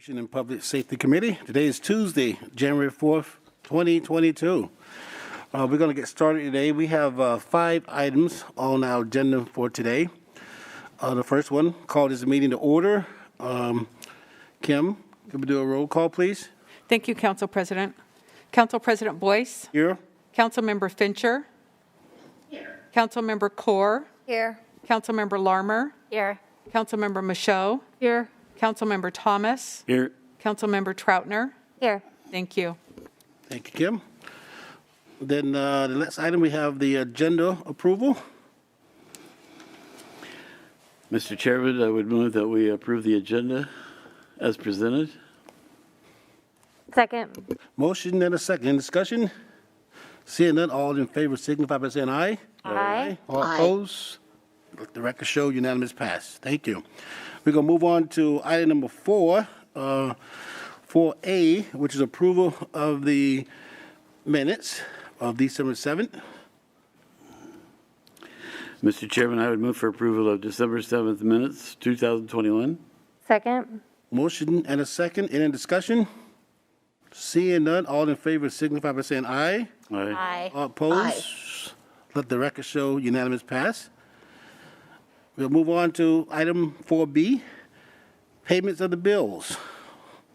And Public Safety Committee. Today is Tuesday, January 4th, 2022. We're going to get started today. We have 5 items on our agenda for today. The first one, call this meeting to order. Kim, could we do a roll call, please? Thank you, Council President. Council President Boyce. Here. Councilmember Fincher. Here. Councilmember Kaur. Here. Councilmember Larmer. Here. Councilmember Michaud. Here. Councilmember Thomas. Here. Councilmember Troutner. Here. Thank you. Thank you, Kim. Then the next item, we have the agenda approval. Mr. Chairman, I would move that we approve the agenda as presented. Second. Motion and a second. Discussion? Seeing none, all in favor signify by saying aye. Aye. All opposed? Let the record show unanimous pass. Thank you. We're going to move on to item number 4, 4A, which is approval of the minutes of December 7th. Mr. Chairman, I would move for approval of December 7th minutes, 2021. Second. Motion and a second. Any discussion? Seeing none, all in favor signify by saying aye. Aye. All opposed? Let the record show unanimous pass. We'll move on to item 4B, payments of the bills.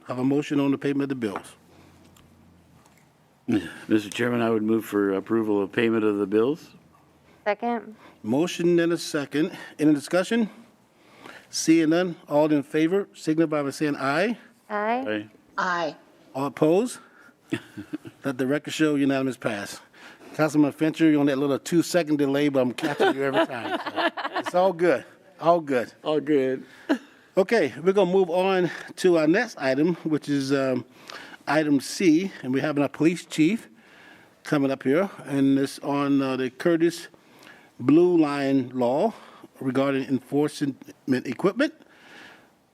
Have a motion on the payment of the bills. Mr. Chairman, I would move for approval of payment of the bills. Second. Motion and a second. Any discussion? Seeing none, all in favor signify by saying aye. Aye. Aye. Aye. All opposed? Let the record show unanimous pass. Councilman Fincher, you're on that little 2-second delay, but I'm catching you every time. So it's all good. All good. All good. Okay, we're going to move on to our next item, which is item C, and we're having our police chief coming up here, and it's on the Curtis Blue Line law regarding enforcement equipment.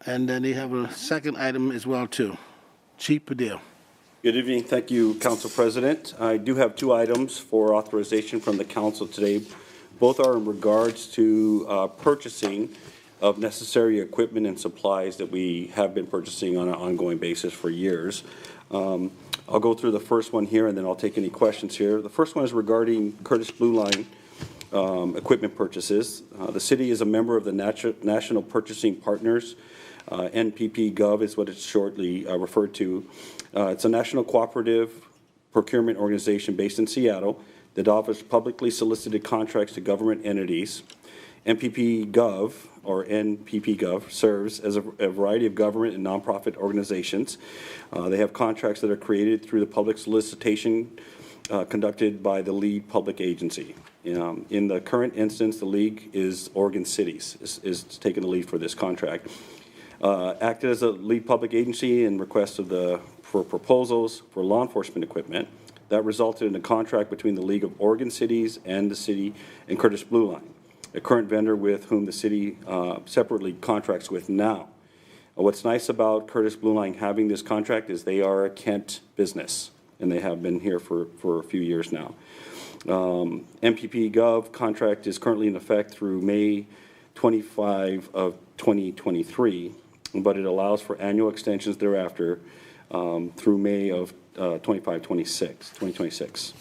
And then they have a second item as well, too. Chief Padilla. Good evening. Thank you, Council President. I do have 2 items for authorization from the council today. Both are in regards to purchasing of necessary equipment and supplies that we have been purchasing on an ongoing basis for years. I'll go through the first one here, and then I'll take any questions here. The first one is regarding Curtis Blue Line equipment purchases. The city is a member of the National Purchasing Partners. NPP Gov is what it's shortly referred to. It's a national cooperative procurement organization based in Seattle that offers publicly solicited contracts to government entities. NPP Gov, or NPP Gov, serves as a variety of government and nonprofit organizations. They have contracts that are created through the public solicitation conducted by the lead public agency. In the current instance, the league is Oregon Cities, is taking the lead for this contract. Acted as a lead public agency in request for proposals for law enforcement equipment. That resulted in a contract between the League of Oregon Cities and the city and Curtis Blue Line, a current vendor with whom the city separately contracts with now. What's nice about Curtis Blue Line having this contract is they are a Kent business, and they have been here for a few years now. MPP Gov contract is currently in effect through May 25 of 2023, but it allows for annual extensions thereafter through May of 2026.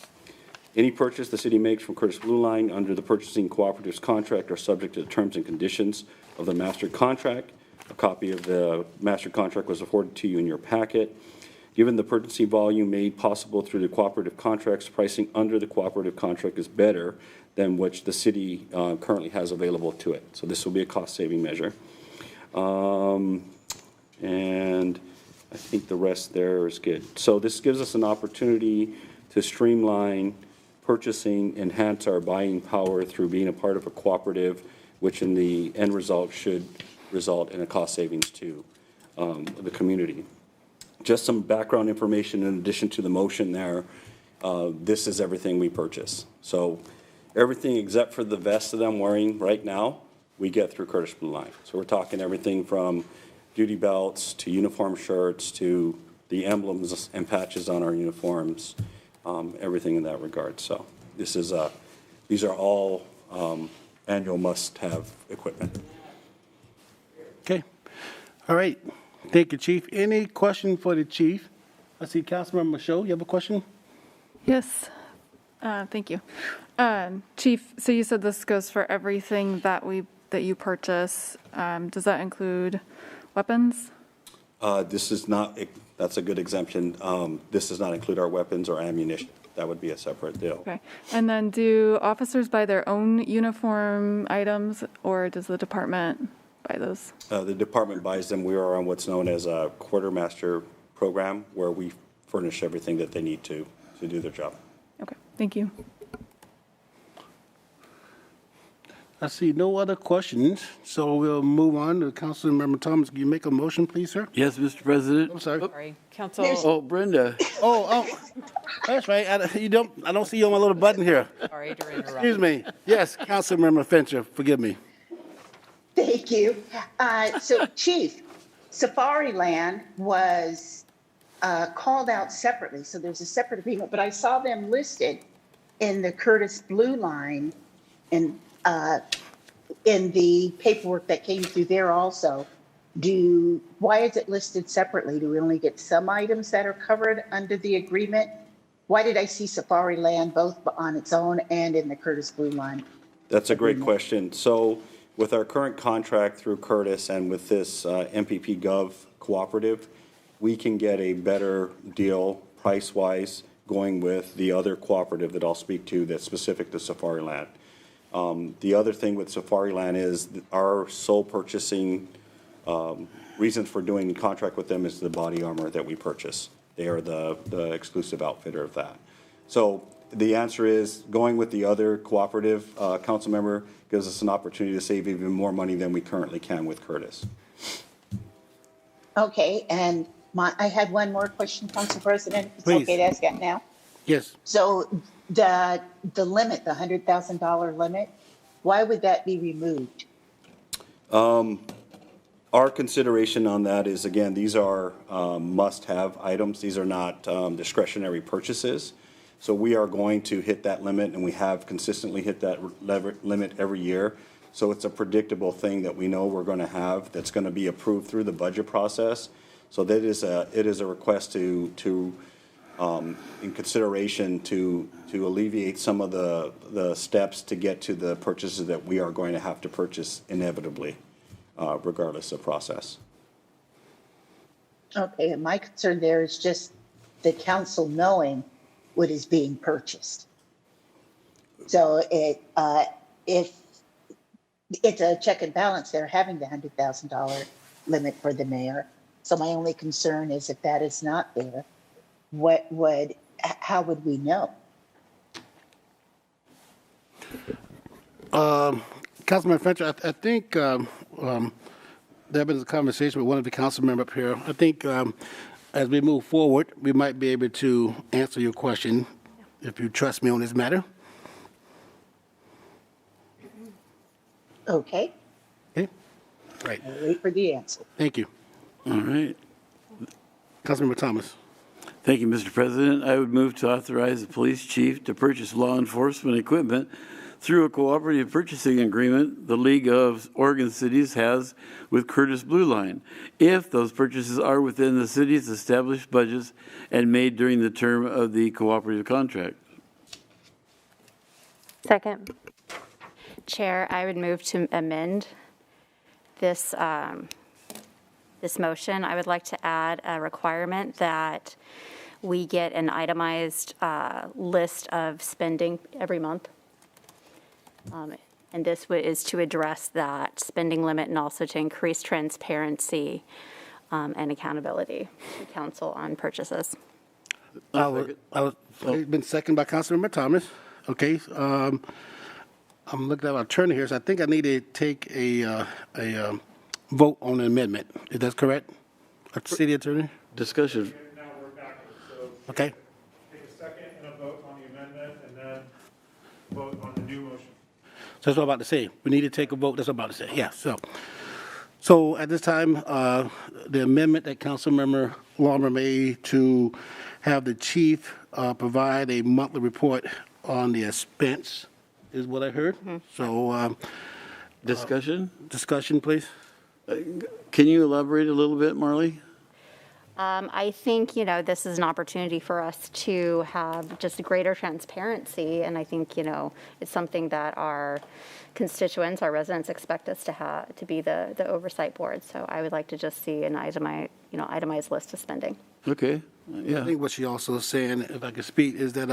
Any purchase the city makes from Curtis Blue Line under the purchasing cooperative's contract are subject to the terms and conditions of the master contract. A copy of the master contract was afforded to you in your packet. Given the purchasing volume made possible through the cooperative contracts, pricing under the cooperative contract is better than which the city currently has available to it. So this will be a cost-saving measure. And I think the rest there is good. So this gives us an opportunity to streamline purchasing, enhance our buying power through being a part of a cooperative, which in the end result should result in a cost savings to the community. Just some background information in addition to the motion there. This is everything we purchase. So everything except for the vest that I'm wearing right now, we get through Curtis Blue Line. So we're talking everything from duty belts to uniform shirts to the emblems and patches on our uniforms, everything in that regard. So this is these are all annual must-have equipment. Okay. All right. Thank you, Chief. Any question for the chief? I see Councilmember Michaud, you have a question? Yes, thank you. Chief, so you said this goes for everything that you purchase. Does that include weapons? This is not, that's a good exemption. This does not include our weapons or ammunition. That would be a separate deal. Okay. And then do officers buy their own uniform items, or does the department buy those? The department buys them. We are on what's known as a quartermaster program, where we furnish everything that they need to do their job. Okay, thank you. I see no other questions, so we'll move on to Councilmember Thomas. Can you make a motion, please, sir? Yes, Mr. President? I'm sorry. Sorry. Council, Oh, Brenda. Oh, that's right. I don't see you on my little button here. sorry to interrupt. Excuse me. Yes, Councilmember Fincher, forgive me. Thank you. So, Chief, Safari Land was called out separately, so there's a separate agreement, but I saw them listed in the Curtis Blue Line and in the paperwork that came through there also. Why is it listed separately? Do we only get some items that are covered under the agreement? Why did I see Safari Land both on its own and in the Curtis Blue Line? That's a great question. So with our current contract through Curtis and with this MPP Gov cooperative, we can get a better deal price-wise going with the other cooperative that I'll speak to that's specific to Safari Land. The other thing with Safari Land is our sole purchasing reason for doing a contract with them is the body armor that we purchase. They are the exclusive outfitter of that. So the answer is going with the other cooperative council member gives us an opportunity to save even more money than we currently can with Curtis. Okay, and I had one more question, Council President. It's Please. okay to ask that now? Yes. So the limit, the $100,000 limit, why would that be removed? Our consideration on that is, again, these are must-have items. These are not discretionary purchases. So we are going to hit that limit, and we have consistently hit that limit every year. So it's a predictable thing that we know we're going to have that's going to be approved through the budget process. So that it is a request in consideration to alleviate some of the steps to get to the purchases that we are going to have to purchase inevitably, regardless of process. Okay, and my concern there is just the council knowing what is being purchased. So if it's a check and balance, they're having the $100,000 limit for the mayor. So my only concern is if that is not there, how would we know? Councilman Fincher, I think there have been a conversation with one of the council members up here. I think as we move forward, we might be able to answer your question if you trust me on this matter. Okay, Okay? Right. I'll wait for the answer. Thank you. All right. Councilmember Thomas. Thank you, Mr. President. I would move to authorize the police chief to purchase law enforcement equipment through a cooperative purchasing agreement the League of Oregon Cities has with Curtis Blue Line, if those purchases are within the city's established budgets and made during the term of the cooperative contract. Second. Chair, I would move to amend this motion. I would like to add a requirement that we get an itemized list of spending every month. And this is to address that spending limit and also to increase transparency and accountability to council on purchases. It's been seconded by Councilmember Thomas. Okay. I'm looking at our attorney here, so I think I need to take a vote on the amendment. Is that correct? City attorney? Discussion. Now we're backwards, so Okay. take a second and a vote on the amendment, and then vote on the new motion. So that's what I'm about to say. We need to take a vote. That's what I'm about to say. Yeah. So at this time, the amendment that Councilmember Lawmer made to have the chief provide a monthly report on the expense is what I heard. So Discussion? discussion, please. Can you elaborate a little bit, Marley? I think, this is an opportunity for us to have just greater transparency, and I think, it's something that our constituents, our residents expect us to be the oversight board. So I would like to just see an itemized list of spending. Okay, I yeah, think what she also is saying, if I could speak, is that,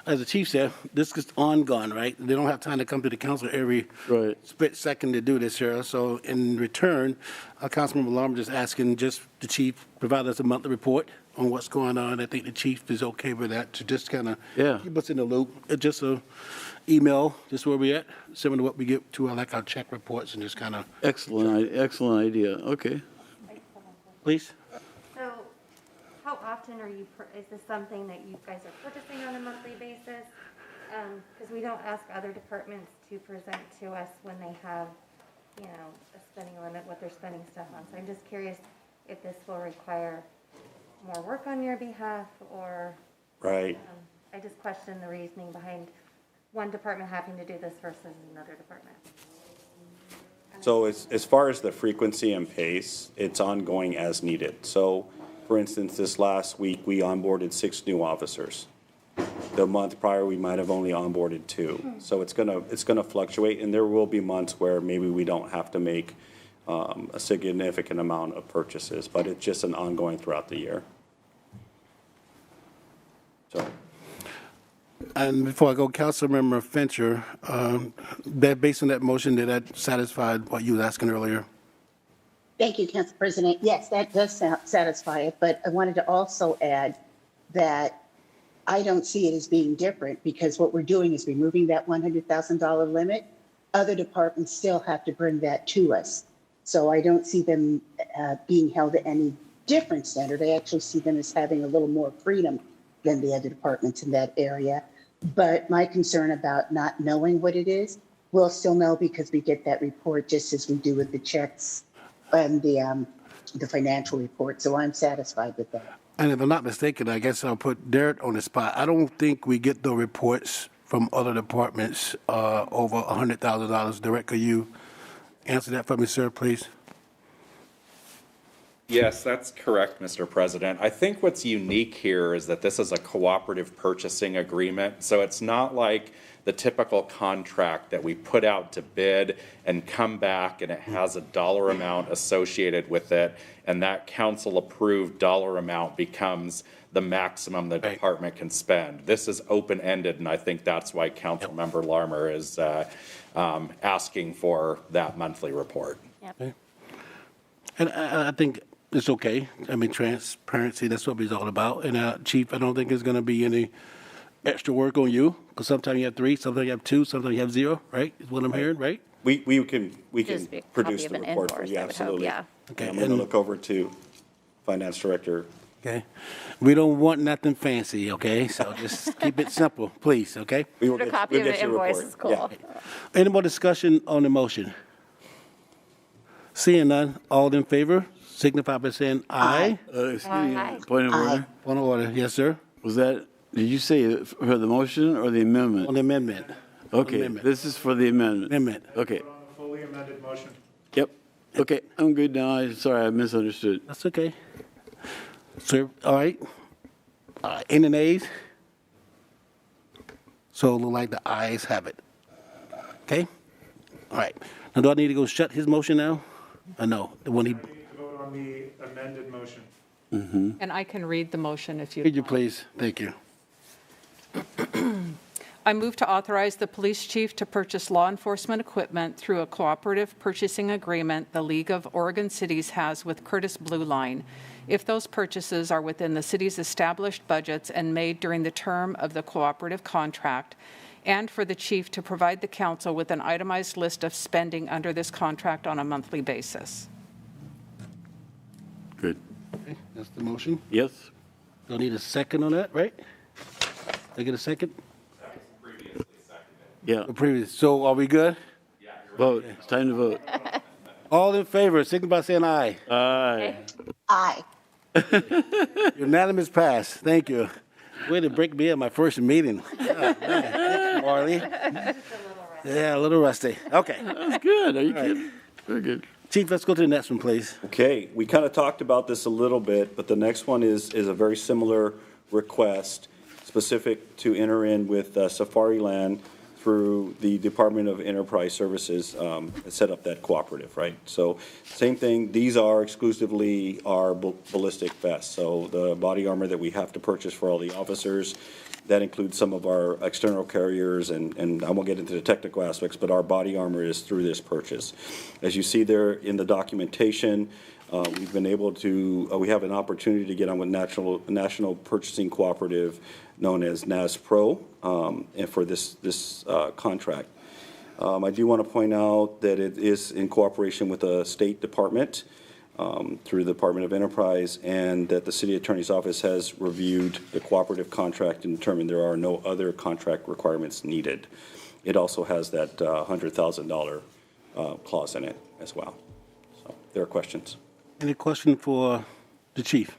as the chief said, this is ongoing, right? They don't have time to come to the council every Right. split second to do this here. So in return, Councilmember Larmer just asking just the chief provide us a monthly report on what's going on. I think the chief is okay with that, to just kind of Yeah. keep us in the loop. It's just a email, just where we at, similar to what we get to our check reports, and just kind of, excellent idea, okay. please. So how often are you, is this something that you guys are purchasing on a monthly basis? Because we don't ask other departments to present to us when they have, a spending limit, what they're spending stuff on. So I'm just curious if this will require more work on your behalf, or Right. I just question the reasoning behind one department having to do this versus another department. So as far as the frequency and pace, it's ongoing as needed. So, for instance, this last week, we onboarded 6 new officers. The month prior, we might have only onboarded 2. So it's gonna fluctuate, and there will be months where maybe we don't have to make a significant amount of purchases, but it's just an ongoing throughout the year. So, And before I go, Councilmember Fincher, that based on that motion, did that satisfy what you were asking earlier? Thank you, Council President. Yes, that does satisfy it, but I wanted to also add that I don't see it as being different, because what we're doing is removing that $100,000 limit. Other departments still have to bring that to us. So I don't see them being held to any different standard. I actually see them as having a little more freedom than the other departments in that area. But my concern about not knowing what it is, we'll still know because we get that report just as we do with the checks and the financial report. So I'm satisfied with that. And if I'm not mistaken, I guess I'll put Derek on the spot. I don't think we get the reports from other departments over $100,000. Derek, could you answer that for me, sir, please? Yes, that's correct, Mr. President. I think what's unique here is that this is a cooperative purchasing agreement. So it's not like the typical contract that we put out to bid and come back and it has a dollar amount associated with it, and that council-approved dollar amount becomes the maximum the department can spend. This is open-ended, and I think that's why Councilmember Larmer is asking for that monthly report. Okay. And I think it's okay. I mean, transparency, that's what it's all about. And Chief, I don't think there's going to be any extra work on you, because sometimes you have 3, sometimes you have 2, sometimes you have 0, right? Is what I'm hearing, right? we can Just be a produce copy the of an report for invoice, you, I would hope, absolutely. yeah. Okay. I'm going to look over to Finance Director. Okay. We don't want nothing fancy, okay? So just keep it simple, please, okay? We will A get, copy we'll of get an you a invoice report. is cool. Yeah. Any more discussion on the motion? Seeing none, all in favor, signify by saying aye. Excuse Aye. me, point of order. Point of order, yes, sir? Was that, did you say for the motion or the On amendment? the amendment. Okay, amendment. this is for the amendment. Amendment. Okay, On the fully amended motion. yep. Okay, I'm good now. Sorry, I misunderstood. That's okay. Sir, all right. Any nays? So it look like the ayes have it. Okay? All right. Now, do I need to go shut his motion now? No, the one he, We need to vote on the amended motion. And I can read the motion if could you. you please? Thank you. I move to authorize the police chief to purchase law enforcement equipment through a cooperative purchasing agreement the League of Oregon Cities has with Curtis Blue Line, if those purchases are within the city's established budgets and made during the term of the cooperative contract, and for the chief to provide the council with an itemized list of spending under this contract on a monthly basis. Good. Okay, that's the motion. Yes? Don't need a second on that, right? Did I get a second? Yeah. The previous. So are we good? Vote. It's time to vote. All in favor, signify by saying aye. Aye. Aye. Unanimous pass. Thank you. Way to break me at my first meeting. God, man. Thank you, Marley. Yeah, a little rusty. Okay. That's good. Are you kidding? Very good. Chief, let's go to the next one, please. Okay, we kind of talked about this a little bit, but the next one is a very similar request specific to enter in with Safari Land through the Department of Enterprise Services, set up that cooperative, right? So same thing, these are exclusively our ballistic vests. So the body armor that we have to purchase for all the officers, that includes some of our external carriers, and I won't get into the technical aspects, but our body armor is through this purchase. As you see there in the documentation, we've been able to, we have an opportunity to get on with National Purchasing Cooperative known as NASPRO, and for this contract. I do want to point out that it is in cooperation with the State Department through the Department of Enterprise, and that the City Attorney's Office has reviewed the cooperative contract and determined there are no other contract requirements needed. It also has that $100,000 clause in it as well. So there are questions. Any question for the chief?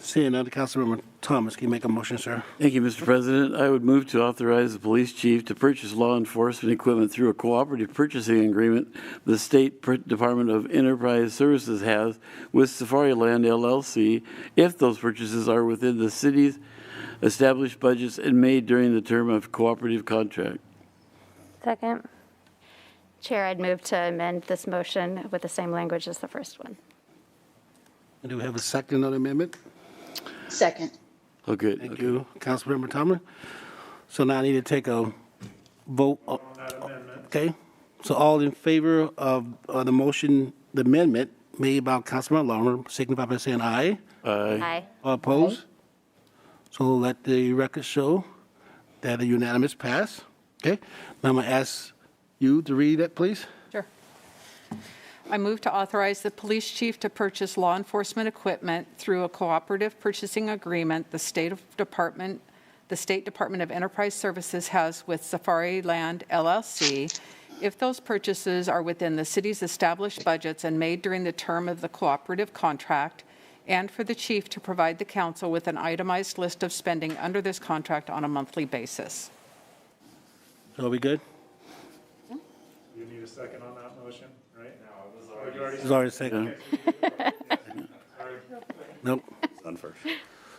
Seeing none, Councilmember Thomas, can you make a motion, sir? Thank you, Mr. President. I would move to authorize the police chief to purchase law enforcement equipment through a cooperative purchasing agreement the State Department of Enterprise Services has with Safari Land LLC if those purchases are within the city's established budgets and made during the term of cooperative contract. Second. Chair, I'd move to amend this motion with the same language as the first one. Do we have a second on the amendment? Second. Oh, good. Thank you, Councilmember Thomas. So now I need to take a vote. On that amendment. Okay, so all in favor of the motion, the amendment made by Councilman Lawler, signify by saying aye. Aye. All opposed? So let the record show that a unanimous pass. Okay, now I'm going to ask you to read that, please. Sure. I move to authorize the police chief to purchase law enforcement equipment through a cooperative purchasing agreement the State Department of Enterprise Services has with Safari Land LLC if those purchases are within the city's established budgets and made during the term of the cooperative contract, and for the chief to provide the council with an itemized list of spending under this contract on a monthly basis. So are we good? You need a second on that motion, right? No, it was already. It's already second. Nope. Done first.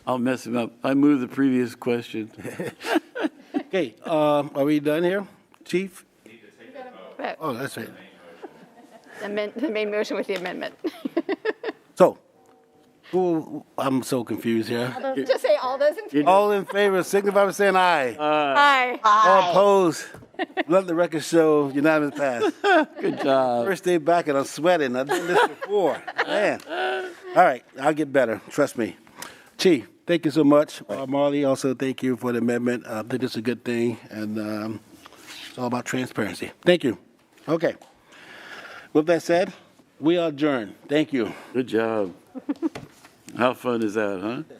I'll mess him up. I move the previous question. Okay, are we done here, chief? But Oh, that's right. the main motion with the amendment. So, I'm so confused here. Just say all those in favor. All in favor, signify by saying aye. Aye. All opposed? Let the record show unanimous pass. Good job. First day back and I'm sweating. I've done this before. Man. All right, I'll get better. Trust me. Chief, thank you so much. Marley, also thank you for the amendment. I think it's a good thing, and it's all about transparency. Thank you. Okay. With that said, we are adjourned. Thank you. Good job. How fun is that, huh?